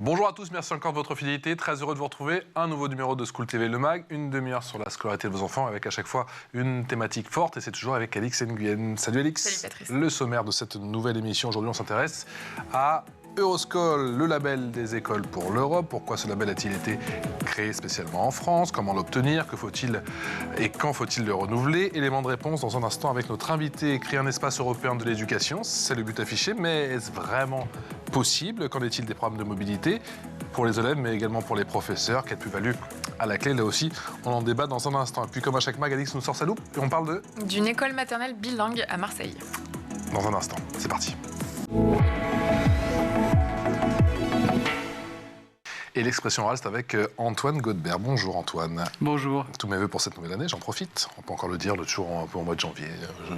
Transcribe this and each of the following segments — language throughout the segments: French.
Bonjour à tous, merci encore de votre fidélité. Très heureux de vous retrouver. Un nouveau numéro de School TV Le Mag, une demi-heure sur la scolarité de vos enfants avec à chaque fois une thématique forte et c'est toujours avec Alix Nguyen. Salut Alix. Salut Patrice. Le sommaire de cette nouvelle émission, aujourd'hui on s'intéresse à Euroschool, le label des écoles pour l'Europe. Pourquoi ce label a-t-il été créé spécialement en France? Comment l'obtenir? Que faut-il et quand faut-il le renouveler? Élément de réponse dans un instant avec notre invité. Créer un espace européen de l'éducation, c'est le but affiché, mais est-ce vraiment possible? Qu'en est-il des programmes de mobilité pour les élèves, mais également pour les professeurs? Quelle plus-value à la clé? Là aussi, on en débat dans un instant. Et puis, comme à chaque mag, Alix nous sort sa loupe et on parle d'une école maternelle bilingue à Marseille. Dans un instant. C'est parti. Et l'expression orale, c'est avec Antoine Godebert. Bonjour Antoine. Bonjour. Tous mes vœux pour cette nouvelle année, j'en profite. On peut encore le dire, le jour un peu au mois de janvier,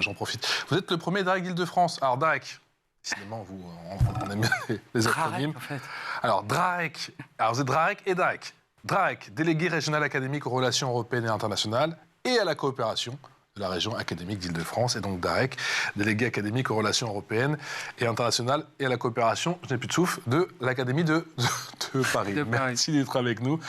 j'en profite. Vous êtes le premier DAREC d'Île-de-France. Alors DAREC, décidément, on aime bien les acronymes. En fait. Alors DRAEC, alors vous êtes DRAEC et DAREC. DRAEC, délégué régional académique aux relations européennes et internationales et à la coopération de la région académique d'Île-de-France, et donc DAREC, délégué académique aux relations européennes et internationales et à la coopération, je n'ai plus de souffle, de l'Académie de Paris. Merci d'être avec nous.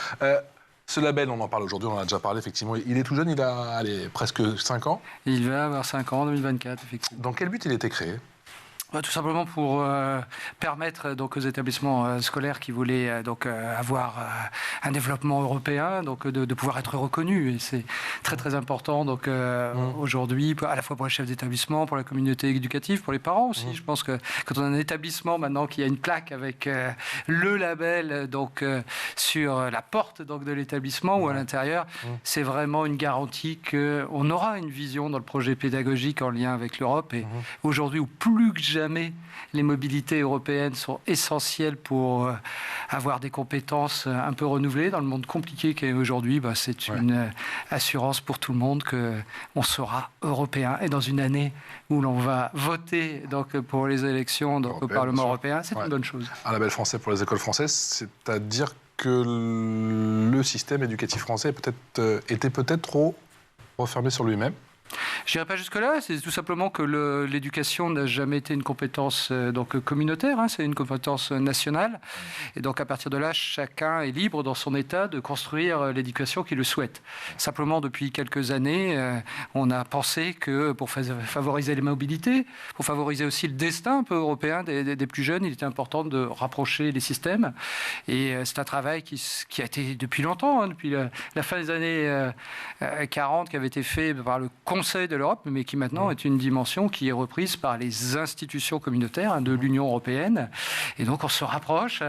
Ce label, on en parle aujourd'hui, on en a déjà parlé, effectivement. Il est tout jeune, il a presque 5 ans. Il va avoir 5 ans, 2024, effectivement. Dans quel but il a été créé ? Tout simplement pour permettre donc aux établissements scolaires qui voulaient avoir un développement européen, donc de pouvoir être reconnus. Et c'est très très important. Donc aujourd'hui, à la fois pour les chefs d'établissement, pour la communauté éducative, pour les parents aussi. Je pense que quand on a un établissement maintenant qui a une plaque avec le label sur la porte de l'établissement ou à l'intérieur, c'est vraiment une garantie qu'on aura une vision dans le projet pédagogique en lien avec l'Europe. Et aujourd'hui, ou plus que jamais, les mobilités européennes sont essentielles pour avoir des compétences un peu renouvelées dans le monde compliqué qu'est aujourd'hui. C'est une assurance pour tout le monde qu'on sera européen. Et dans une année où l'on va voter pour les élections au Parlement européen, c'est une bonne chose. Un label français pour les écoles françaises, c'est-à-dire que le système éducatif français était peut-être trop refermé sur lui-même. Je n'irai pas jusque-là, c'est tout simplement que l'éducation n'a jamais été une compétence communautaire, c'est une compétence nationale. Et donc à partir de là, chacun est libre dans son État de construire l'éducation qu'il le souhaite. Simplement, depuis quelques années, on a pensé que pour favoriser les mobilités, pour favoriser aussi le destin un peu européen des plus jeunes, il était important de rapprocher les systèmes. Et c'est un travail qui a été depuis longtemps, depuis la fin des années 40, qui avait été fait par le Conseil de l'Europe, mais qui maintenant est une dimension qui est reprise par les institutions communautaires de l'Union européenne. Et donc on se rapproche,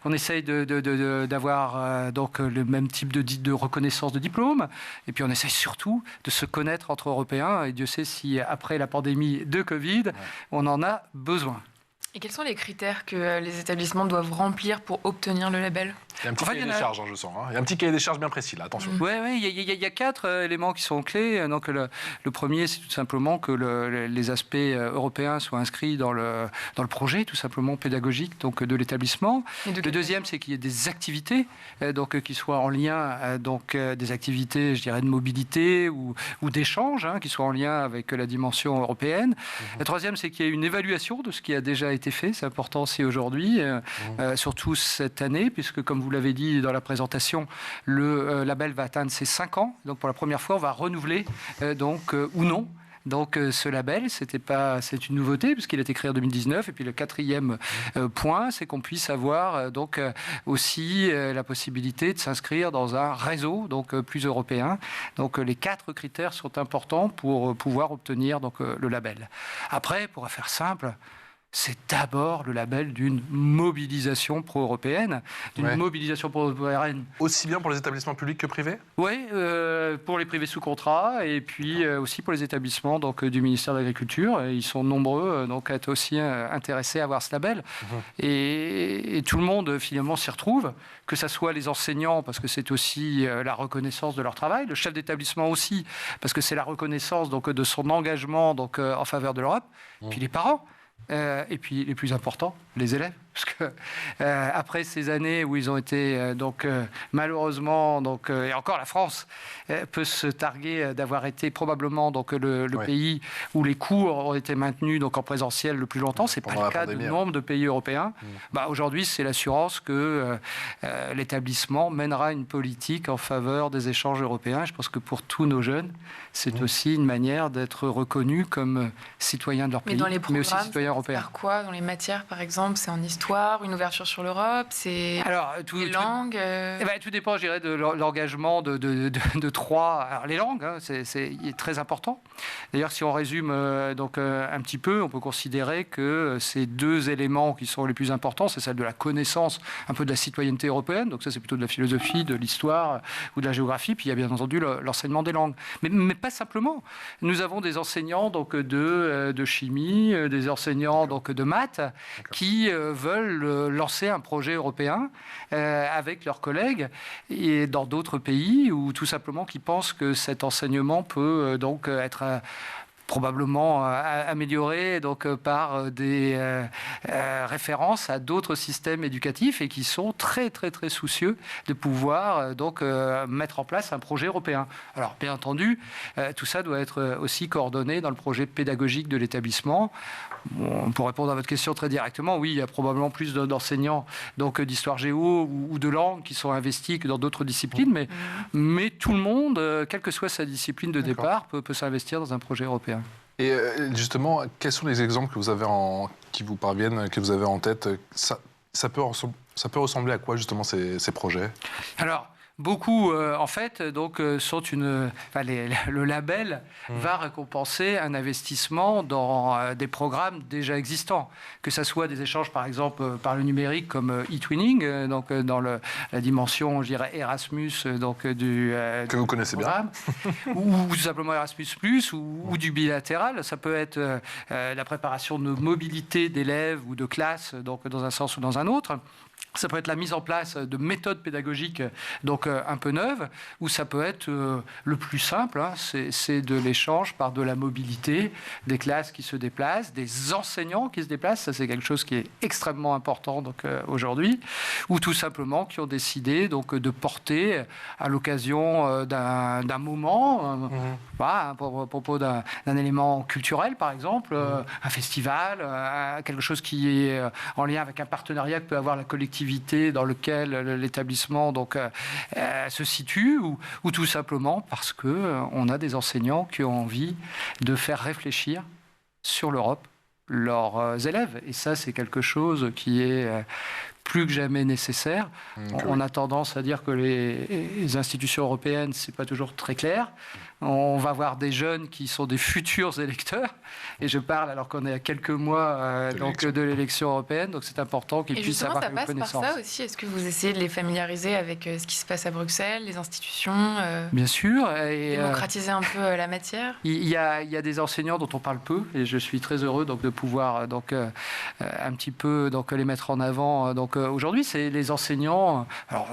on essaye d'avoir le même type de reconnaissance de diplôme, et puis on essaye surtout de se connaître entre Européens, et Dieu sait si après la pandémie de Covid, on en a besoin. Et quels sont les critères que les établissements doivent remplir pour obtenir le label ? Il y a un petit cahier des charges, je sens. Il y a un petit cahier des charges bien précis, là, attention. Oui, il y a 4 éléments qui sont clés. Donc, le premier, c'est tout simplement que les aspects européens soient inscrits dans le projet, tout simplement pédagogique de l'établissement. Le deuxième, c'est qu'il y ait des activités qui soient en lien, des activités, je dirais, de mobilité ou d'échange, qui soient en lien avec la dimension européenne. Le troisième, c'est qu'il y ait une évaluation de ce qui a déjà été fait. C'est important aussi aujourd'hui, surtout cette année, puisque, comme vous l'avez dit dans la présentation, le label va atteindre ses 5 ans. Donc, pour la première fois, on va renouveler, ou non. Donc ce label, c'est une nouveauté puisqu'il a été créé en 2019. Et puis le quatrième point, c'est qu'on puisse avoir aussi la possibilité de s'inscrire dans un réseau plus européen. Donc les 4 critères sont importants pour pouvoir obtenir le label. Après, pour faire simple, c'est d'abord le label d'une mobilisation pro-européenne, mobilisation pro-européenne. Aussi bien pour les établissements publics que privés ? Oui, pour les privés sous contrat et puis aussi pour les établissements du ministère de l'Agriculture. Ils sont nombreux à être aussi intéressés à avoir ce label. Et tout le monde finalement s'y retrouve, que ce soit les enseignants parce que c'est aussi la reconnaissance de leur travail, le chef d'établissement aussi parce que c'est la reconnaissance de son engagement en faveur de l'Europe, puis les parents. Et puis les plus importants, les élèves. parce que après ces années où ils ont été malheureusement et encore la France peut se targuer d'avoir été probablement le pays où les cours ont été maintenus en présentiel le plus longtemps. C'est pas le cas de nombre de pays européens. Aujourd'hui, c'est l'assurance que l'établissement mènera une politique en faveur des échanges européens. Je pense que pour tous nos jeunes, c'est aussi une manière d'être reconnus comme citoyens de leur pays, mais aussi citoyens européens. Par quoi dans les matières, par exemple, c'est en histoire, une ouverture sur l'Europe, c'est les langues. Tout dépend, je dirais, de l'engagement de trois. Alors, les langues, c'est très important. D'ailleurs, si on résume un petit peu, on peut considérer que ces deux éléments qui sont les plus importants, c'est celle de la connaissance, un peu de la citoyenneté européenne. Donc ça, c'est plutôt de la philosophie, de l'histoire ou de la géographie. Puis il y a bien entendu l'enseignement des langues. Mais pas simplement. Nous avons des enseignants de chimie, des enseignants de maths qui veulent lancer un projet européen avec leurs collègues et dans d'autres pays, ou tout simplement qui pensent que cet enseignement peut être probablement amélioré par des références à d'autres systèmes éducatifs et qui sont très très très soucieux de pouvoir mettre en place un projet européen. Alors bien entendu, tout ça doit être aussi coordonné dans le projet pédagogique de l'établissement. Pour répondre à votre question très directement, oui, il y a probablement plus d'enseignants d'histoire géo ou de langue qui sont investis que dans d'autres disciplines, mais tout le monde, quelle que soit sa discipline de départ, peut s'investir dans un projet européen. Et justement, quels sont les exemples que vous avez qui vous parviennent, que vous avez en tête? Ça peut ressembler à quoi justement ces projets? Alors, beaucoup, sont le label va récompenser un investissement dans des programmes déjà existants, que ce soit des échanges, par exemple, par le numérique, comme e-twinning, dans la dimension, je dirais, Erasmus, que vous connaissez programme, bien, ou tout simplement Erasmus+, ou du bilatéral. Ça peut être la préparation de mobilité d'élèves ou de classes, dans un sens ou dans un autre. Ça peut être la mise en place de méthodes pédagogiques un peu neuves, ou ça peut être le plus simple, c'est de l'échange par de la mobilité, des classes qui se déplacent, des enseignants qui se déplacent, ça c'est quelque chose qui est extrêmement important aujourd'hui, ou tout simplement qui ont décidé de porter à l'occasion d'un moment, à propos d'un élément culturel par exemple, un festival, quelque chose qui est en lien avec un partenariat que peut avoir la collectivité dans lequel l'établissement se situe, ou tout simplement parce qu'on a des enseignants qui ont envie de faire réfléchir sur l'Europe leurs élèves. Et ça, c'est quelque chose qui est plus que jamais nécessaire. On a tendance à dire que les institutions européennes, c'est pas toujours très clair. On va voir des jeunes qui sont des futurs électeurs, et je parle alors qu'on est à quelques mois de l'élection européenne, donc c'est important qu'ils puissent avoir une connaissance. Ça passe par ça aussi. Est-ce que vous essayez de les familiariser avec ce qui se passe à Bruxelles, les institutions Bien sûr. Et démocratiser un peu la matière. Il y a des enseignants dont on parle peu, et je suis très heureux de pouvoir un petit peu les mettre en avant. Aujourd'hui, c'est les enseignants. Alors,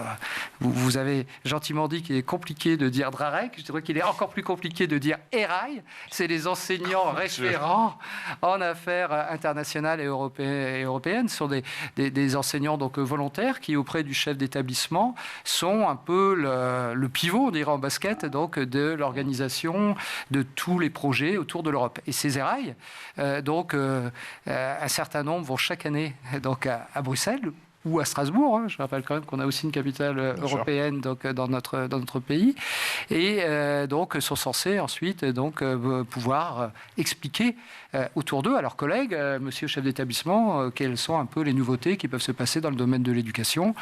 vous avez gentiment dit qu'il est compliqué de dire Drarek. Je dirais qu'il est encore plus compliqué de dire ERAI. C'est les enseignants référents en affaires internationales et européennes. Ce sont des enseignants volontaires qui, auprès du chef d'établissement, sont un peu le pivot, on dirait en basket, de l'organisation de tous les projets autour de l'Europe. Et ces ERAI, un certain nombre vont chaque année à Bruxelles ou à Strasbourg. Je rappelle quand même qu'on a aussi une capitale européenne dans notre pays, et sont censés ensuite pouvoir expliquer autour d'eux à leurs collègues, monsieur chef d'établissement, quelles sont un peu les nouveautés qui peuvent se passer dans le domaine de l'éducation,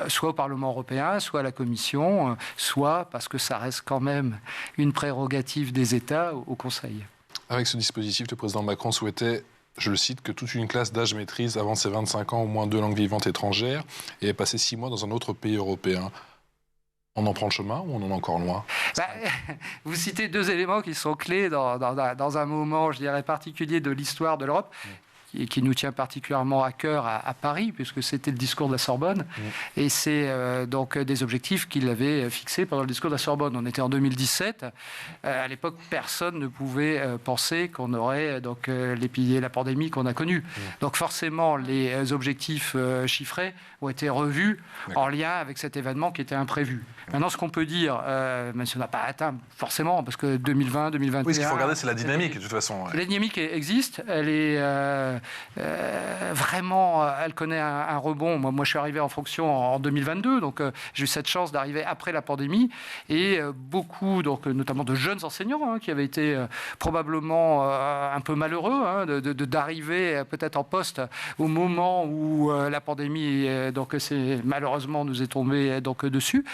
soit au Parlement européen, soit à la Commission, soit, parce que ça reste quand même une prérogative des États, au Conseil. Avec ce dispositif, le président Macron souhaitait, je le cite, que toute une classe d'âge maîtrise avant ses 25 ans au moins 2 langues vivantes étrangères et ait passé 6 mois dans un autre pays européen. On en prend le chemin ou on en est encore loin? Vous citez deux éléments qui sont clés dans un moment, je dirais, particulier de l'histoire de l'Europe. qui nous tient particulièrement à cœur à Paris, puisque c'était le discours de la Sorbonne. Et c'est donc des objectifs qu'il avait fixés pendant le discours de la Sorbonne. On était en 2017. À l'époque, personne ne pouvait penser qu'on aurait donc, la pandémie qu'on a connue. Donc forcément, les objectifs chiffrés ont été revus en lien avec cet événement qui était imprévu. Maintenant, ce qu'on peut dire, même si on n'a pas atteint forcément, parce que 2020, 2021... Oui, ce qu'il faut regarder, c'est la dynamique, de toute façon. La dynamique existe, elle est vraiment, elle connaît un rebond. Moi, je suis arrivé en fonction en 2022, donc j'ai eu cette chance d'arriver après la pandémie, et beaucoup, donc, notamment de jeunes enseignants, qui avaient été probablement un peu malheureux d'arriver peut-être en poste au moment où la pandémie donc, malheureusement nous est tombée donc, dessus.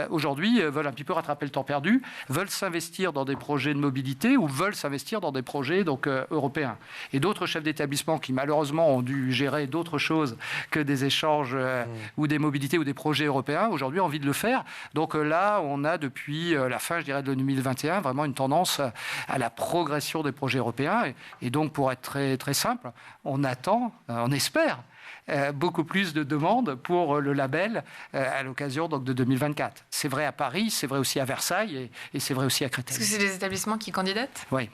Aujourd'hui, veulent un petit peu rattraper le temps perdu, veulent s'investir dans des projets de mobilité ou veulent s'investir dans des projets donc, européens. Et d'autres chefs d'établissement qui malheureusement ont dû gérer d'autres choses que des échanges ou des mobilités ou des projets européens, aujourd'hui ont envie de le faire. Donc là, on a depuis la fin, je dirais, de 2021, vraiment une tendance à la progression des projets européens. Et donc, pour être très, très simple, on attend, on espère, beaucoup plus de demandes pour le label à l'occasion donc, de 2024. C'est vrai à Paris, c'est vrai aussi à Versailles et c'est vrai aussi à Créteil. Est-ce que c'est des établissements qui candidatent ? Oui.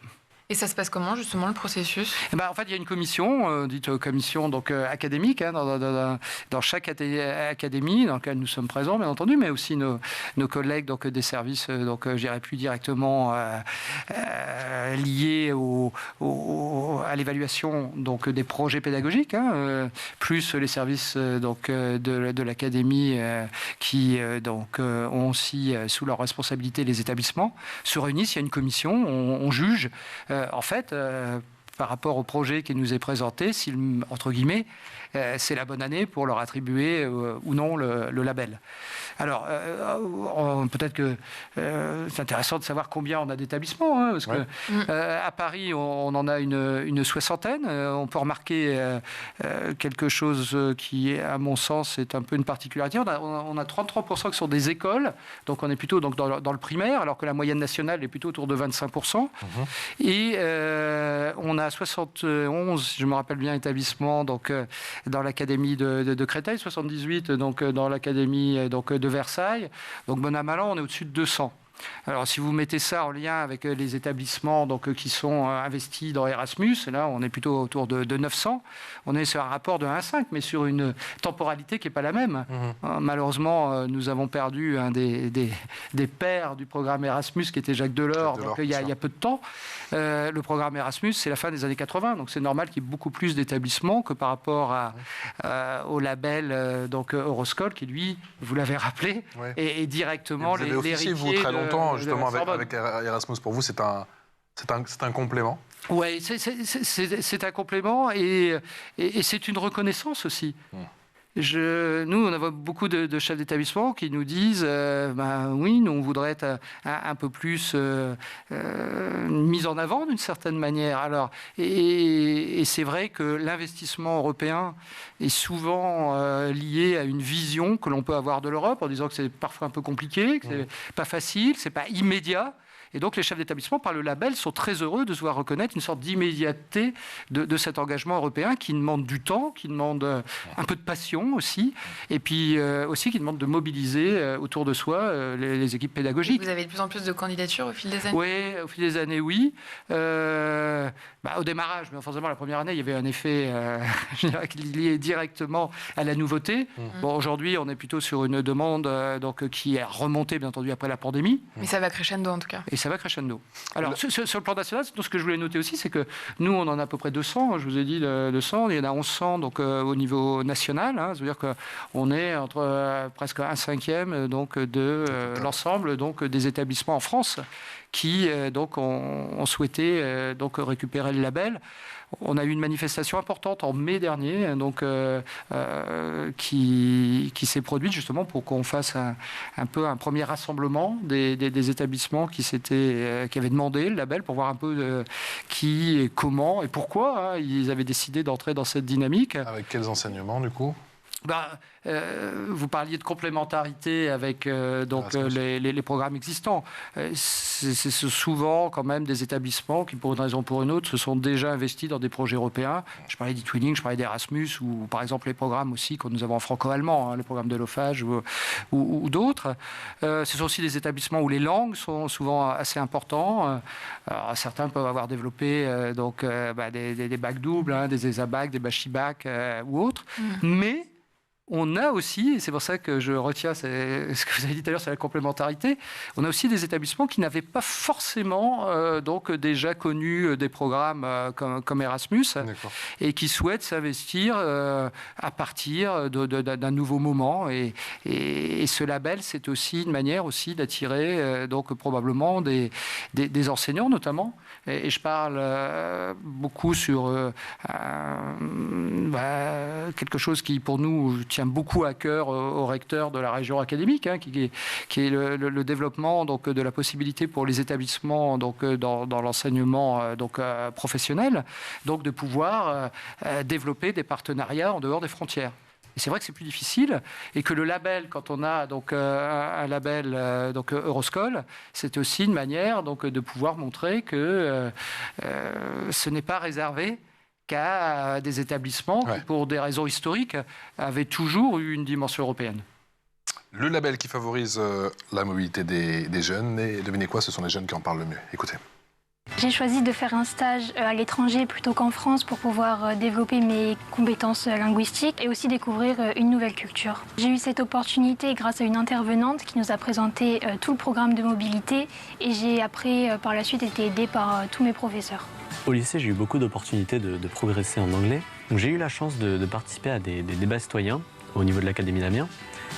Et ça se passe comment, justement, le processus ? En fait, il y a une commission, dite commission donc, académique, dans chaque académie dans laquelle nous sommes présents, bien entendu, mais aussi nos collègues donc, des services, donc, je dirais plus directement liés à l'évaluation donc, des projets pédagogiques, plus les services donc, de l'académie qui donc, ont aussi sous leur responsabilité les établissements, se réunissent, il y a une commission, on juge... en fait, par rapport au projet qui nous est présenté, si, entre guillemets, c'est la bonne année pour leur attribuer ou non le label. Alors, peut-être que c'est intéressant de savoir combien on a d'établissements, parce que à Paris, on en a une soixantaine. On peut remarquer quelque chose qui, à mon sens, est un peu une particularité. On a 33% qui sont des écoles, donc on est plutôt donc, dans le primaire, alors que la moyenne nationale est plutôt autour de 25%. Et on a 71, je me rappelle bien, établissements donc, dans l'académie de Créteil, 78 donc, dans l'académie donc, de Versailles. Donc, bon à mal an, on est au-dessus de 200. Alors, si vous mettez ça en lien avec les établissements donc, qui sont investis dans Erasmus, là, on est plutôt autour de 900. On est sur un rapport de 1,5, mais sur une temporalité qui n'est pas la même. Malheureusement, nous avons perdu un des pères du programme Erasmus, qui était Jacques Delors, donc, il y a peu de temps. Le programme Erasmus, c'est la fin des années 80, donc c'est normal qu'il y ait beaucoup plus d'établissements que par rapport au label donc, Euroscola, qui, lui, vous l'avez rappelé, est directement l'héritier justement avec Erasmus. Pour vous, c'est un complément. Oui, c'est un complément et c'est une reconnaissance aussi. Nous, on a beaucoup de chefs d'établissement qui nous disent oui, nous, on voudrait être un peu plus mis en avant d'une certaine manière. Alors, et c'est vrai que l'investissement européen est souvent lié à une vision que l'on peut avoir de l'Europe en disant que c'est parfois un peu compliqué, que c'est pas facile, c'est pas immédiat. Et donc, les chefs d'établissement, par le label, sont très heureux de se voir reconnaître une sorte d'immédiateté de cet engagement européen qui demande du temps, qui demande un peu de passion aussi, et puis aussi qui demande de mobiliser autour de soi les équipes pédagogiques. Vous avez de plus en plus de candidatures au fil des années ? Oui, au fil des années, oui. Au démarrage, mais forcément, la première année, il y avait un effet lié directement à la nouveauté. Bon, aujourd'hui, on est plutôt sur une demande donc, qui est remontée, bien entendu, après la pandémie. Mais ça va crescendo, en tout cas. Et ça va crescendo. Alors, sur le plan national, ce que je voulais noter aussi, c'est que nous, on en a à peu près 200. Je vous ai dit 200. Il y en a 1100 donc, au niveau national. C'est-à-dire qu'on est entre presque un cinquième donc, de l'ensemble donc, des établissements en France qui donc, ont souhaité donc, récupérer le label. On a eu une manifestation importante en mai dernier, donc, qui s'est produite justement pour qu'on fasse un peu un premier rassemblement des établissements qui avaient demandé le label pour voir un peu qui, comment et pourquoi ils avaient décidé d'entrer dans cette dynamique. Avec quels enseignements, du coup ? Vous parliez de complémentarité avec les programmes existants. C'est souvent quand même des établissements qui, pour une raison ou pour une autre, se sont déjà investis dans des projets européens. Je parlais d'e-twinning, je parlais d'Erasmus, ou par exemple les programmes aussi que nous avons en franco-allemand, les programmes de l'OFAGE ou d'autres. Ce sont aussi des établissements où les langues sont souvent assez importants. Alors, certains peuvent avoir développé des bacs doubles, des ESA-bacs, des Bachi-bacs ou autres. Mais on a aussi, et c'est pour ça que je retiens ce que vous avez dit tout à l'heure sur la complémentarité, on a aussi des établissements qui n'avaient pas forcément déjà connu des programmes comme Erasmus et qui souhaitent s'investir à partir d'un nouveau moment. Et ce label, c'est aussi une manière aussi d'attirer probablement des enseignants notamment. Et je parle beaucoup sur quelque chose qui pour nous tient beaucoup à cœur au recteur de la région académique, qui est le développement de la possibilité pour les établissements dans l'enseignement professionnel, de pouvoir développer des partenariats en dehors des frontières. Et c'est vrai que c'est plus difficile et que le label, quand on a un label Euroscol, c'est aussi une manière de pouvoir montrer que ce n'est pas réservé qu'à des établissements qui, pour des raisons historiques, avaient toujours eu une dimension européenne. Le label qui favorise la mobilité des jeunes, et devinez quoi, ce sont les jeunes qui en parlent le mieux. Écoutez. J'ai choisi de faire un stage à l'étranger plutôt qu'en France pour pouvoir développer mes compétences linguistiques et aussi découvrir une nouvelle culture. J'ai eu cette opportunité grâce à une intervenante qui nous a présenté tout le programme de mobilité et j'ai après, par la suite, été aidée par tous mes professeurs. Au lycée, j'ai eu beaucoup d'opportunités de progresser en anglais. Donc, j'ai eu la chance de participer à des débats citoyens au niveau de l'Académie d'Amiens,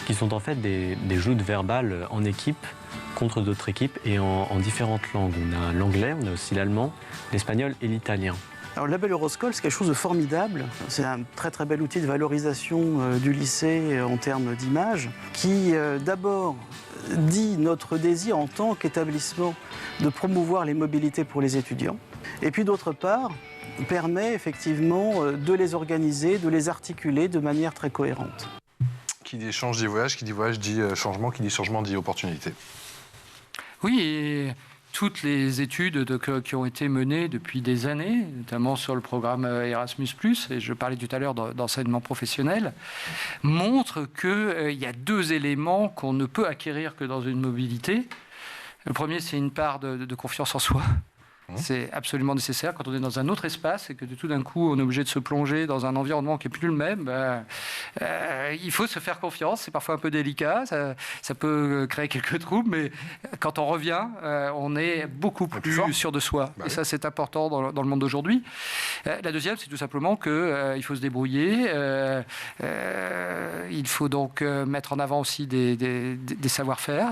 qui sont en fait des joutes verbales en équipe contre d'autres équipes et en différentes langues. On a l'anglais, on a aussi l'allemand, l'espagnol et l'italien. Alors, le label Euroscol, c'est quelque chose de formidable. C'est un très très bel outil de valorisation du lycée en termes d'image, qui d'abord dit notre désir en tant qu'établissement de promouvoir les mobilités pour les étudiants. Et puis d'autre part, permet effectivement de les organiser, de les articuler de manière très cohérente. Qui dit échange dit voyage, qui dit voyage dit changement, qui dit changement dit opportunité. Oui, et toutes les études qui ont été menées depuis des années, notamment sur le programme Erasmus+, et je parlais tout à l'heure d'enseignement professionnel, montrent qu'il y a deux éléments qu'on ne peut acquérir que dans une mobilité. Le premier, c'est une part de confiance en soi. C'est absolument nécessaire quand on est dans un autre espace et que tout d'un coup on est obligé de se plonger dans un environnement qui n'est plus le même. Il faut se faire confiance, c'est parfois un peu délicat, ça peut créer quelques troubles, mais quand on revient, on est beaucoup plus sûr de soi. Et ça, c'est important dans le monde d'aujourd'hui. La deuxième, c'est tout simplement qu'il faut se débrouiller. Il faut donc mettre en avant aussi des savoir-faire.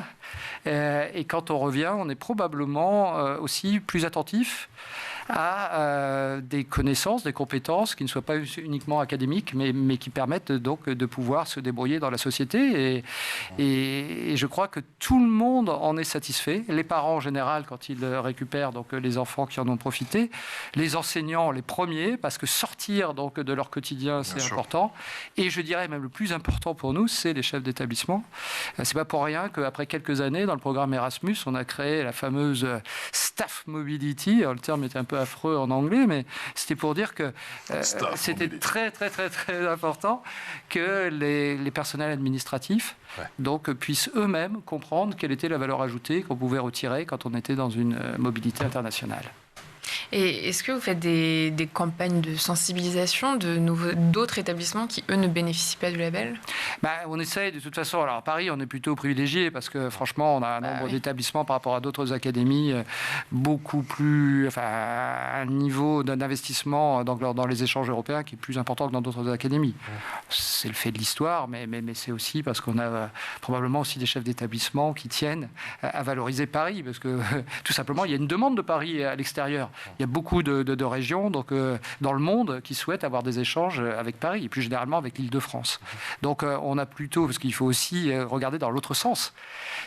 Et quand on revient, on est probablement aussi plus attentif à des connaissances, des compétences qui ne soient pas uniquement académiques, mais qui permettent donc de pouvoir se débrouiller dans la société. Et je crois que tout le monde en est satisfait. Les parents en général, quand ils récupèrent donc les enfants qui en ont profité, les enseignants les premiers, parce que sortir donc de leur quotidien, c'est important. Et je dirais même le plus important pour nous, c'est les chefs d'établissement. C'est pas pour rien qu'après quelques années, dans le programme Erasmus, on a créé la fameuse Staff Mobility. Alors, le terme était un peu affreux en anglais, mais c'était pour dire que c'était très, très, très, très important que les personnels administratifs puissent eux-mêmes comprendre quelle était la valeur ajoutée qu'on pouvait retirer quand on était dans une mobilité internationale. Et est-ce que vous faites des campagnes de sensibilisation d'autres établissements qui, eux, ne bénéficient pas du label ? On essaye de toute façon. Alors à Paris, on est plutôt privilégié parce que franchement, on a un nombre d'établissements par rapport à d'autres académies beaucoup plus, un niveau d'investissement dans les échanges européens qui est plus important que dans d'autres académies. C'est le fait de l'histoire, mais c'est aussi parce qu'on a probablement aussi des chefs d'établissement qui tiennent à valoriser Paris parce que tout simplement, il y a une demande de Paris à l'extérieur. Il y a beaucoup de régions donc, dans le monde qui souhaitent avoir des échanges avec Paris, et plus généralement avec l'Île-de-France. Donc on a plutôt, parce qu'il faut aussi regarder dans l'autre sens.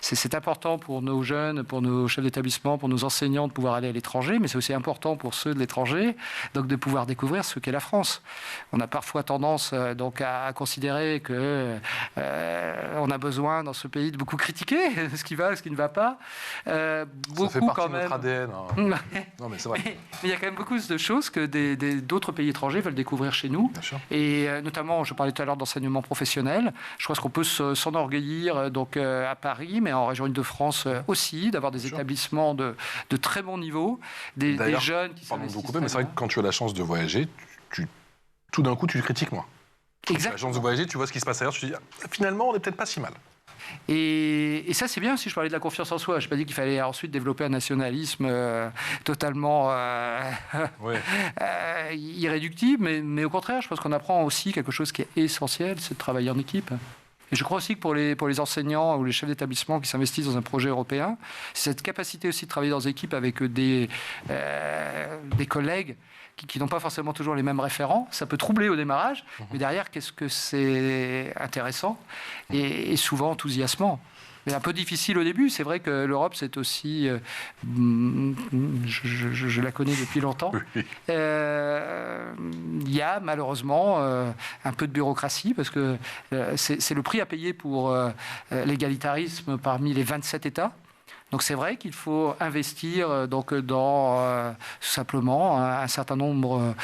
C'est important pour nos jeunes, pour nos chefs d'établissement, pour nos enseignants de pouvoir aller à l'étranger, mais c'est aussi important pour ceux de l'étranger donc de pouvoir découvrir ce qu'est la France. On a parfois tendance donc à considérer que on a besoin dans ce pays de beaucoup critiquer ce qui va, ce qui ne va pas. Beaucoup, ça fait partie quand de même. notre ADN. Non, mais c'est vrai. Mais il y a quand même beaucoup de choses que d'autres pays étrangers veulent découvrir chez nous. Et notamment, je parlais tout à l'heure d'enseignement professionnel. Je pense qu'on peut s'enorgueillir donc à Paris, mais en région Île-de-France aussi, d'avoir des établissements de très bon niveau, des jeunes qui pardon de vous couper, mais c'est vrai que quand tu as la chance de voyager, tout d'un coup, tu critiques moins. Quand tu as la chance de voyager, tu vois ce qui se passe ailleurs, tu te dis, finalement, on n'est peut-être pas si mal. Et ça, c'est bien aussi, je parlais de la confiance en soi. Je n'ai pas dit qu'il fallait ensuite développer un nationalisme totalement irréductible, mais au contraire, je pense qu'on apprend aussi quelque chose qui est essentiel, c'est de travailler en équipe. Et je crois aussi que pour les enseignants ou les chefs d'établissement qui s'investissent dans un projet européen, c'est cette capacité aussi de travailler dans des équipes avec des collègues qui n'ont pas forcément toujours les mêmes référents. Ça peut troubler au démarrage, mais derrière, qu'est-ce que c'est intéressant et souvent enthousiasmant. Mais un peu difficile au début. C'est vrai que l'Europe, c'est aussi... je la connais depuis longtemps. Il y a malheureusement un peu de bureaucratie, parce que c'est le prix à payer pour l'égalitarisme parmi les 27 États. Donc c'est vrai qu'il faut investir donc, dans simplement un certain nombre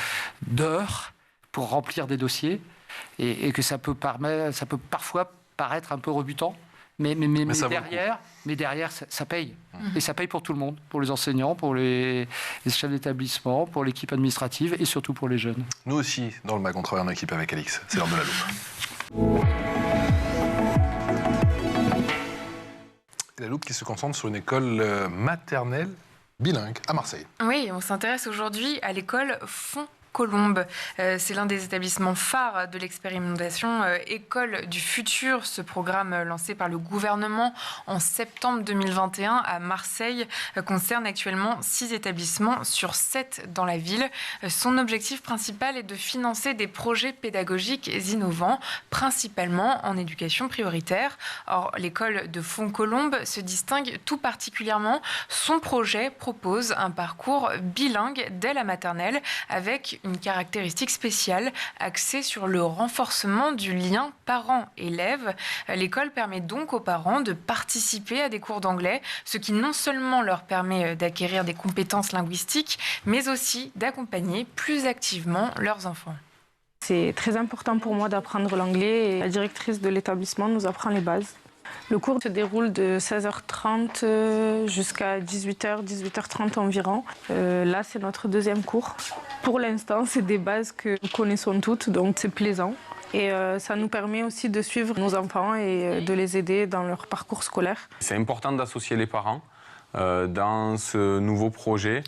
d'heures pour remplir des dossiers, et que ça peut parfois paraître un peu rebutant. Mais derrière, ça paye. Et ça paye pour tout le monde, pour les enseignants, pour les chefs d'établissement, pour l'équipe administrative et surtout pour les jeunes. Nous aussi, dans le MAG, on travaille en équipe avec Alix. C'est l'heure de la loupe. La loupe qui se concentre sur une école maternelle bilingue à Marseille. Oui, on s'intéresse aujourd'hui à l'école Font-Colombe. C'est l'un des établissements phares de l'expérimentation École du futur, ce programme lancé par le gouvernement en septembre 2021 à Marseille concerne actuellement 6 établissements sur 7 dans la ville. Son objectif principal est de financer des projets pédagogiques innovants, principalement en éducation prioritaire. Or, l'école de Font-Colombe se distingue tout particulièrement. Son projet propose un parcours bilingue dès la maternelle avec une caractéristique spéciale axée sur le renforcement du lien parent-élève. L'école permet donc aux parents de participer à des cours d'anglais, ce qui non seulement leur permet d'acquérir des compétences linguistiques, mais aussi d'accompagner plus activement leurs enfants. C'est très important pour moi d'apprendre l'anglais et la directrice de l'établissement nous apprend les bases. Le cours se déroule de 16h30 jusqu'à 18h, 18h30 environ. Là, c'est notre deuxième cours. Pour l'instant, c'est des bases que nous connaissons toutes, donc c'est plaisant. Et ça nous permet aussi de suivre nos enfants et de les aider dans leur parcours scolaire. C'est important d'associer les parents dans ce nouveau projet.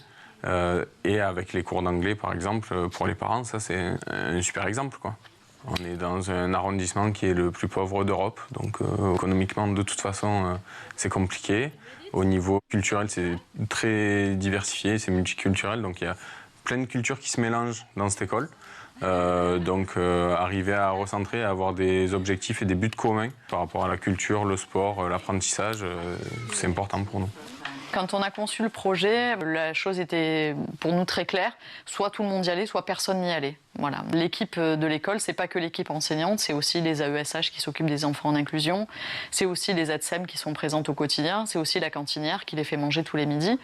Et avec les cours d'anglais, par exemple, pour les parents, ça c'est un super exemple, quoi. On est dans un arrondissement qui est le plus pauvre d'Europe, donc économiquement, de toute façon, c'est compliqué. Au niveau culturel, c'est très diversifié, c'est multiculturel, donc il y a plein de cultures qui se mélangent dans cette école. Donc arriver à recentrer, à avoir des objectifs et des buts communs par rapport à la culture, le sport, l'apprentissage, c'est important pour nous. Quand on a conçu le projet, la chose était pour nous très claire. Soit tout le monde y allait, soit personne n'y allait. Voilà. L'équipe de l'école, c'est pas que l'équipe enseignante, c'est aussi les AESH qui s'occupent des enfants en inclusion, c'est aussi les ATSEM qui sont présentes au quotidien, c'est aussi la cantinière qui les fait manger tous les midis.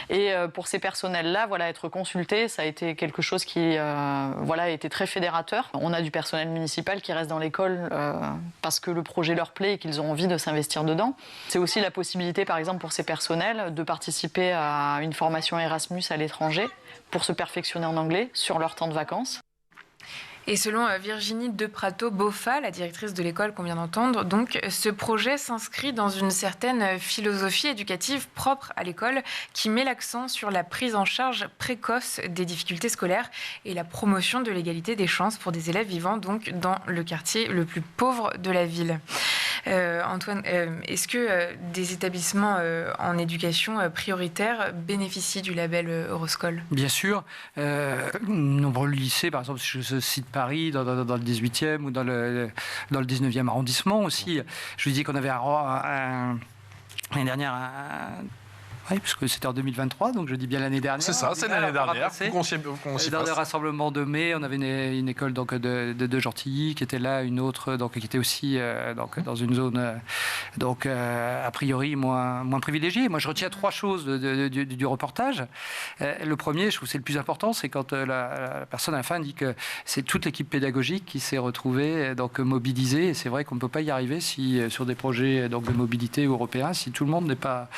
Et pour ces personnels-là, voilà, être consultés, ça a été quelque chose qui a été très fédérateur. On a du personnel municipal qui reste dans l'école parce que le projet leur plaît et qu'ils ont envie de s'investir dedans. C'est aussi la possibilité, par exemple, pour ces personnels de participer à une formation Erasmus à l'étranger pour se perfectionner en anglais sur leur temps de vacances. Et selon Virginie Deprato-Boffa, la directrice de l'école qu'on vient d'entendre, donc, ce projet s'inscrit dans une certaine philosophie éducative propre à l'école qui met l'accent sur la prise en charge précoce des difficultés scolaires et la promotion de l'égalité des chances pour des élèves vivant donc dans le quartier le plus pauvre de la ville. Antoine, est-ce que des établissements en éducation prioritaire bénéficient du label Euroscola? Bien sûr. Nombreux lycées, par exemple, je cite Paris, dans le 18e ou dans le 19e arrondissement aussi. Je vous dis qu'on avait l'année dernière oui, puisque c'était en 2023, donc je dis bien l'année dernière. C'est ça, c'est l'année dernière. Dans le rassemblement de mai, on avait une école donc, de Gentilly qui était là, une autre donc, qui était aussi dans une zone a priori moins privilégiée. Moi, je retiens 3 choses du reportage. Le premier, je trouve que c'est le plus important, c'est quand la personne à la fin dit que c'est toute l'équipe pédagogique qui s'est retrouvée mobilisée. Et c'est vrai qu'on ne peut pas y arriver sur des projets de mobilité européens si tout le monde n'est pas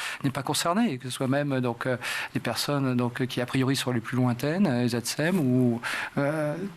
concerné. Que ce soit même des personnes qui a priori sont les plus lointaines, les ZSEM, ou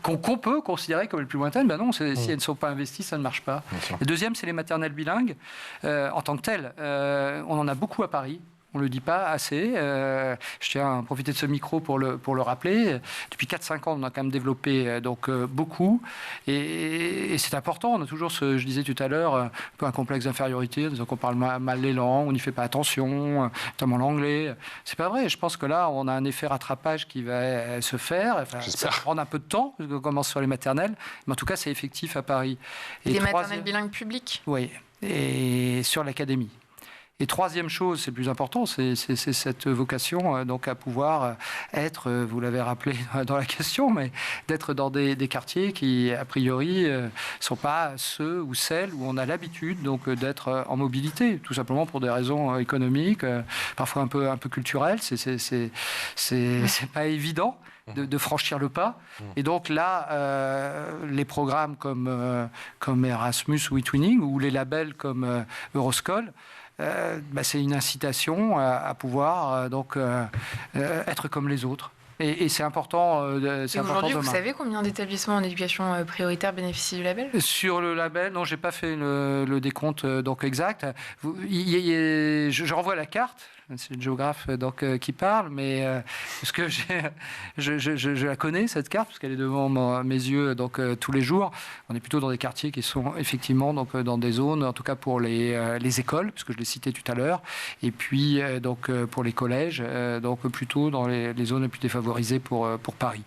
qu'on peut considérer comme les plus lointaines. Ben non, si elles ne sont pas investies, ça ne marche pas. Le deuxième, c'est les maternelles bilingues. En tant que telles, on en a beaucoup à Paris. On ne le dit pas assez. Je tiens à profiter de ce micro pour le rappeler. Depuis 4-5 ans, on a quand même développé beaucoup. Et c'est important. On a toujours, je disais tout à l'heure, un peu un complexe d'infériorité, en disant qu'on parle mal les langues, on n'y fait pas attention, notamment l'anglais. C'est pas vrai. Je pense que là, on a un effet rattrapage qui va se faire. Ça va prendre un peu de temps, parce qu'on commence sur les maternelles. Mais en tout cas, c'est effectif à Paris. Et les maternelles bilingues publiques? Oui. Et sur l'académie. Et troisième chose, c'est le plus important, c'est cette vocation à pouvoir être, vous l'avez rappelé dans la question, mais d'être dans des quartiers qui, a priori, sont pas ceux ou celles où on a l'habitude d'être en mobilité, tout simplement pour des raisons économiques, parfois un peu culturelles. C'est pas évident de franchir le pas. Et donc là, les programmes comme Erasmus ou eTwinning, ou les labels comme Euroscola, c'est une incitation à pouvoir être comme les autres. Et c'est important. Aujourd'hui, vous savez combien d'établissements en éducation prioritaire bénéficient du label? Sur le label, non, j'ai pas fait le décompte exact. Je renvoie la carte. C'est le géographe qui parle, mais parce que je la connais, cette carte, parce qu'elle est devant mes yeux tous les jours. On est plutôt dans des quartiers qui sont effectivement dans des zones, en tout cas pour les écoles, puisque je l'ai cité tout à l'heure, et puis pour les collèges, plutôt dans les zones les plus défavorisées pour Paris.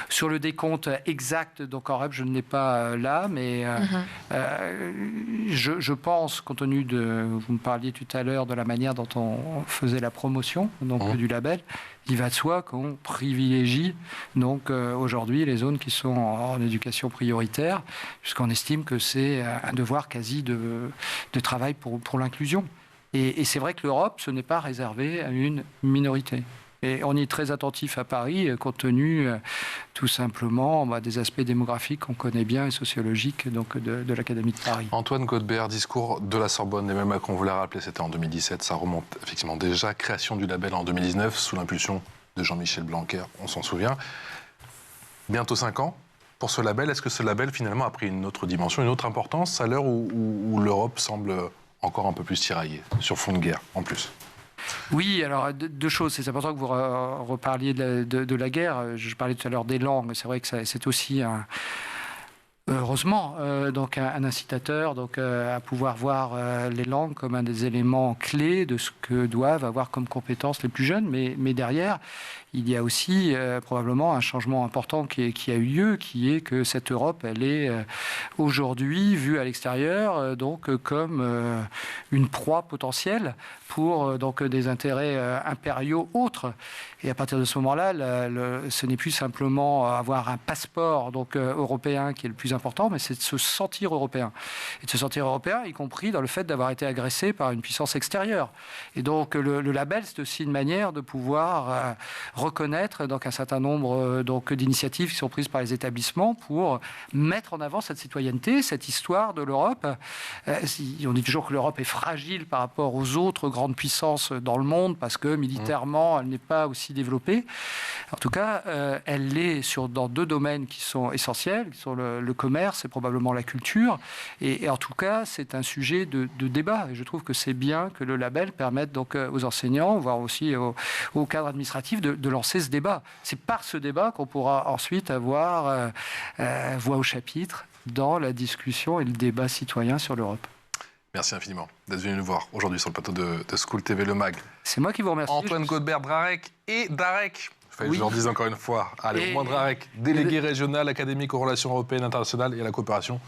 Sur le décompte exact, en REP, je ne l'ai pas là, mais je pense, compte tenu vous me parliez tout à l'heure de la manière dont on faisait la promotion du label, il va de soi qu'on privilégie aujourd'hui les zones qui sont en éducation prioritaire, puisqu'on estime que c'est un devoir quasi de travail pour l'inclusion. Et c'est vrai que l'Europe, ce n'est pas réservé à une minorité. Et on y est très attentif à Paris, compte tenu tout simplement des aspects démographiques qu'on connaît bien et sociologiques de l'Académie de Paris. Antoine Godbert, discours de la Sorbonne d'Emmanuel Macron, vous l'a rappelé, c'était en 2017, ça remonte effectivement déjà. Création du label en 2019, sous l'impulsion de Jean-Michel Blanquer, on s'en souvient. Bientôt 5 ans pour ce label. Est-ce que ce label finalement a pris une autre dimension, une autre importance à l'heure où l'Europe semble encore un peu plus tiraillée, sur fond de guerre en plus? Oui, alors 2 choses. C'est important que vous reparliez de la guerre. Je parlais tout à l'heure des langues. C'est vrai que c'est aussi heureusement, un incitateur à pouvoir voir les langues comme un des éléments clés de ce que doivent avoir comme compétences les plus jeunes. Mais derrière, il y a aussi probablement un changement important qui a eu lieu, qui est que cette Europe, elle est aujourd'hui vue à l'extérieur comme une proie potentielle pour des intérêts impériaux autres. Et à partir de ce moment-là, ce n'est plus simplement avoir un passeport européen qui est le plus important, mais c'est de se sentir européen. Et de se sentir européen, y compris dans le fait d'avoir été agressé par une puissance extérieure. Et donc le label, c'est aussi une manière de pouvoir reconnaître un certain nombre d'initiatives qui sont prises par les établissements pour mettre en avant cette citoyenneté, cette histoire de l'Europe. On dit toujours que l'Europe est fragile par rapport aux autres grandes puissances dans le monde, parce que militairement, elle n'est pas aussi développée. En tout cas, elle l'est dans 2 domaines qui sont essentiels, qui sont le commerce et probablement la culture. Et en tout cas, c'est un sujet de débat. Et je trouve que c'est bien que le label permette aux enseignants, voire aussi au cadre administratif, de lancer ce débat. C'est par ce débat qu'on pourra ensuite avoir voix au chapitre dans la discussion et le débat citoyen sur l'Europe. Merci infiniment d'être venu nous voir aujourd'hui sur le plateau de School TV Le Mag. C'est moi qui vous remercie. Antoine Godbert-Drarec et Darec. Je leur dis encore une fois. Allez, au moins Drarec, délégué régional académique aux relations européennes, internationales et à la coopération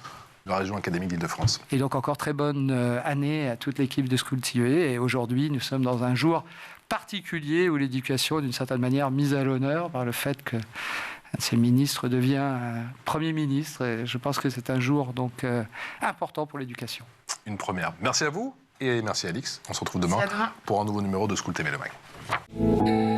de la région académique d'Île-de-France. Et donc encore très bonne année à toute l'équipe de School TV. Et aujourd'hui, nous sommes dans un jour particulier où l'éducation est d'une certaine manière mise à l'honneur par le fait que un de ses ministres devient Premier ministre. Et je pense que c'est un jour donc important pour l'éducation. Une première. Merci à vous et merci Alix. On se retrouve demain pour un nouveau numéro de School TV Le Mag.